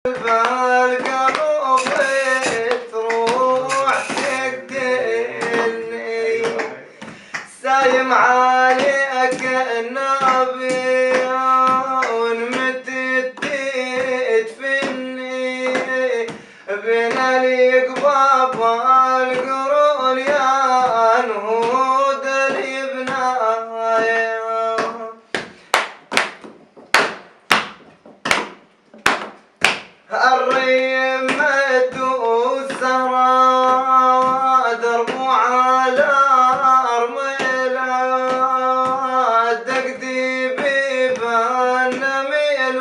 بالقلب تروح تقتلني سايم عليك النبي ونمتت تدفني بين القباب القرون يا نهود الابنايا الريم مدوس سهرة دربو على أرملة دقدي بيبان نميل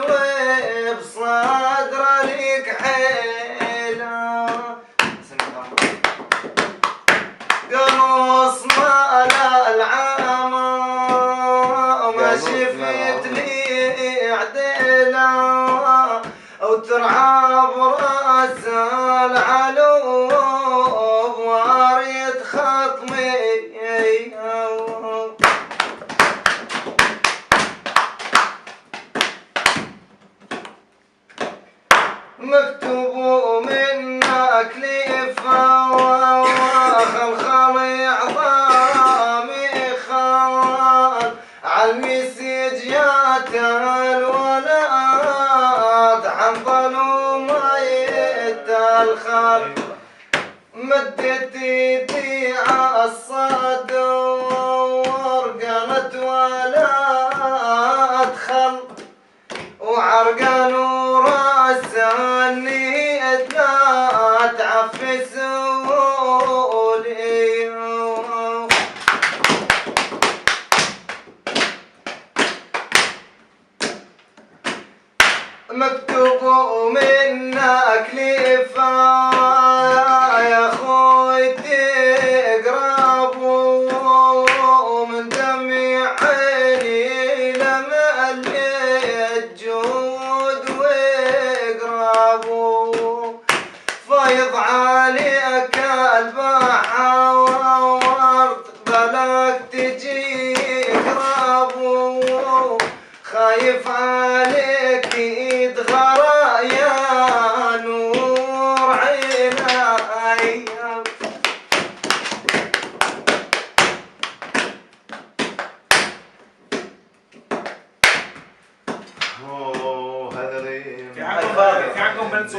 وبصدر لك حيلة قنوص مال العامة وما شفت لي عديلة وترعى براس العلوم واريد خطمي مكتوب منك لفا وخلخل عظامي خال عالمسيج يا الولد عن ظلمة الخال مدت يدي عالصدور قالت ولا ادخل وعرقان وراس النيت لا تعفس ولي مكتوب منك لفا يا خوي تقرب ومن دمع عيني لما الجود وقربوا فيض عليك البحر بلاك تجي قربوا خايف عليك يدغر يا نور عيني اوه هذا في عندكم بنت